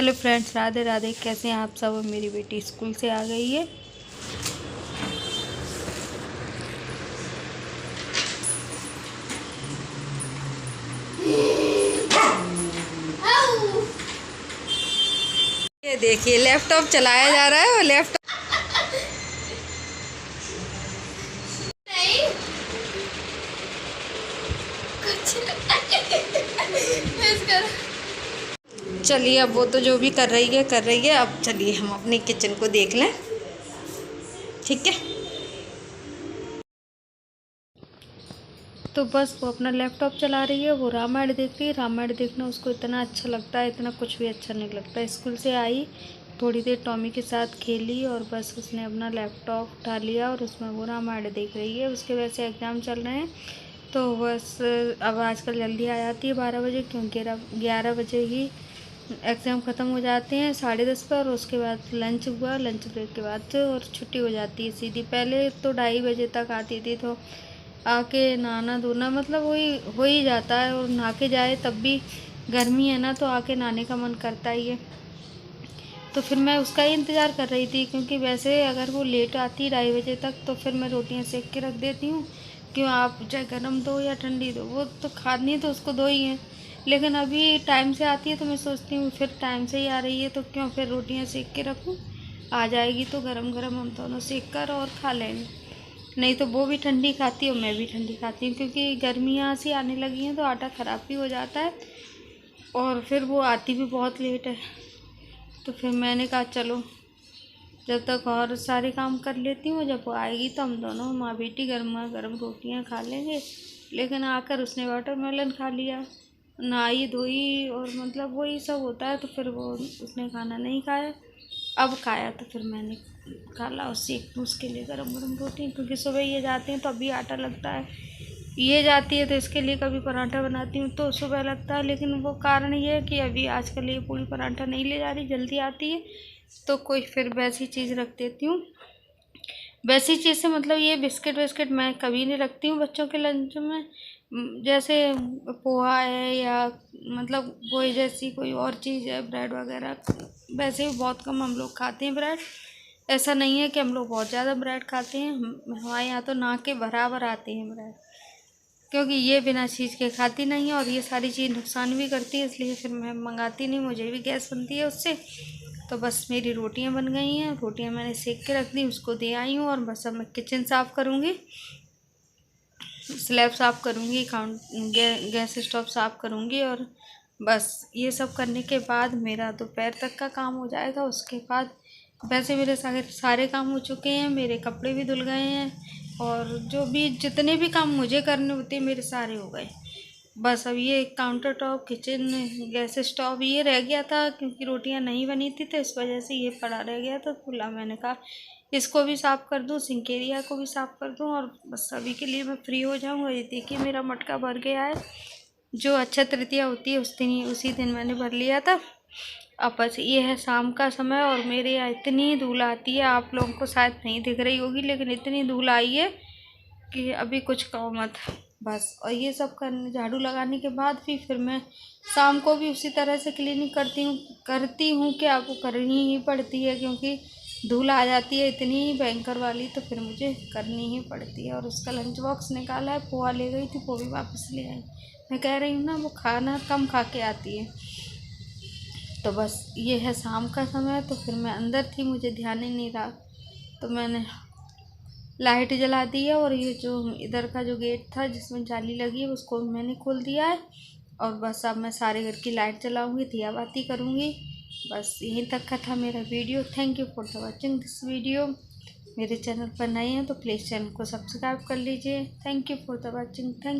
Hello friends, Radhe Radhe. कैसे हैं आप सब। मेरी बेटी स्कूल से आ गई है। ये देखिए लैपटॉप चलाया जा रहा है और लैपटॉप चलिए, अब वो तो जो भी कर रही है। अब चलिए हम अपने किचन को देख लें, ठीक है। तो बस वो अपना लैपटॉप चला रही है, वो रामायण देख रही है। रामायण देखना उसको इतना अच्छा लगता है, इतना कुछ भी अच्छा नहीं लगता। स्कूल से आई, थोड़ी देर टॉमी के साथ खेली और बस उसने अपना लैपटॉप उठा लिया और उसमें वो रामायण देख रही है। उसके वैसे एग्ज़ाम चल रहे हैं, तो बस अब आजकल जल्दी आ जाती है 12 बजे, क्योंकि 11 बजे ही एग्ज़ाम ख़त्म हो जाते हैं 10:30 पर। और उसके बाद लंच हुआ, लंच ब्रेक के बाद और छुट्टी हो जाती है सीधी। पहले तो 2:30 बजे तक आती थी, तो आके नहाना धोना मतलब वही हो ही जाता है। और नहा के जाए तब भी गर्मी है ना, तो आके नहाने का मन करता ही है। तो फिर मैं उसका ही इंतज़ार कर रही थी, क्योंकि वैसे अगर वो लेट आती 2:30 बजे तक तो फिर मैं रोटियां सेक के रख देती हूँ। क्यों, आप चाहे गर्म दो या ठंडी दो, वो तो खानी तो उसको दो ही है। लेकिन अभी टाइम से आती है तो मैं सोचती हूँ फिर टाइम से ही आ रही है तो क्यों फिर रोटियां सेक के रखूँ। आ जाएगी तो गरम गरम हम दोनों सेक कर और खा लेंगे। नहीं तो वो भी ठंडी खाती है और मैं भी ठंडी खाती हूँ, क्योंकि गर्मियाँ सी आने लगी हैं तो आटा ख़राब भी हो जाता है और फिर वो आती भी बहुत लेट है। तो फिर मैंने कहा चलो जब तक और सारे काम कर लेती हूँ, जब वो आएगी तो हम दोनों माँ बेटी गर्मा गर्म रोटियाँ खा लेंगे। लेकिन आकर उसने वाटरमेलन खा लिया, नहाई धोई और मतलब वही सब होता है। तो फिर वो उसने खाना नहीं खाया। अब खाया तो फिर मैंने खा ला और सेक दूँ उसके लिए गरम गरम रोटी, क्योंकि सुबह ये जाते हैं तो अभी आटा लगता है। ये जाती है तो इसके लिए कभी पराठा बनाती हूँ तो सुबह लगता है। लेकिन वो कारण ये है कि अभी आजकल ये पूरी पराठा नहीं ले जा रही, जल्दी आती है तो कोई फिर वैसी चीज़ रख देती हूँ। वैसी चीज़ से मतलब ये बिस्किट विस्किट मैं कभी नहीं रखती हूँ बच्चों के लंच में। जैसे पोहा है या मतलब कोई जैसी कोई और चीज़ है, ब्रेड वगैरह, वैसे भी बहुत कम हम लोग खाते हैं ब्रेड। ऐसा नहीं है कि हम लोग बहुत ज़्यादा ब्रेड खाते हैं, हमारे यहाँ तो ना के बराबर आते हैं ब्रेड। क्योंकि ये बिना चीज़ के खाती नहीं है और ये सारी चीज़ नुकसान भी करती है, इसलिए फिर मैं मंगाती नहीं, मुझे भी गैस बनती है उससे। तो बस मेरी रोटियां बन गई हैं, रोटियां मैंने सेक के रख दी, उसको दे आई हूँ। और बस अब मैं किचन साफ़ करूँगी, स्लैब साफ़ करूँगी, गैस स्टोव साफ़ करूँगी। और बस ये सब करने के बाद मेरा दोपहर तक का काम हो जाएगा। उसके बाद वैसे मेरे सारे काम हो चुके हैं, मेरे कपड़े भी धुल गए हैं और जो भी जितने भी काम मुझे करने होते हैं मेरे सारे हो गए। बस अब ये counter top, kitchen, gas stove ये रह गया था, क्योंकि रोटियां नहीं बनी थी तो इस वजह से ये पड़ा रह गया। तो खुला, मैंने कहा इसको भी साफ़ कर दूँ, सिंक एरिया को भी साफ़ कर दूँ और बस अभी के लिए मैं फ्री हो जाऊँ। ये देखिए मेरा मटका भर गया है, जो अक्षय तृतीया होती है उसी दिन मैंने भर लिया था। अब बस ये है शाम का समय और मेरे यहाँ इतनी धूल आती है, आप लोगों को शायद नहीं दिख रही होगी, लेकिन इतनी धूल आई है कि अभी कुछ कहो मत। बस और ये सब करने, झाड़ू लगाने के बाद भी फिर मैं शाम को भी उसी तरह से क्लीनिंग करती हूँ कि आपको करनी ही पड़ती है, क्योंकि धूल आ जाती है इतनी भयंकर वाली, तो फिर मुझे करनी ही पड़ती है। और उसका लंच बॉक्स निकाला है, पोहा ले गई थी, वो भी वापस ले आई। मैं कह रही हूँ ना, वो खाना कम खा के आती है। तो बस ये है शाम का समय, तो फिर मैं अंदर थी, मुझे ध्यान ही नहीं रहा, तो मैंने लाइट जला दी है। और ये जो इधर का जो गेट था जिसमें जाली लगी है उसको मैंने खोल दिया है। और बस अब मैं सारे घर की लाइट जलाऊंगी, दिया बाती करूँगी। बस यहीं तक का था मेरा video. Thank you for the watching this video. मेरे चैनल पर नए हैं तो प्लीज़ चैनल को सब्सक्राइब कर लीजिए। Thank you for the watching. Thank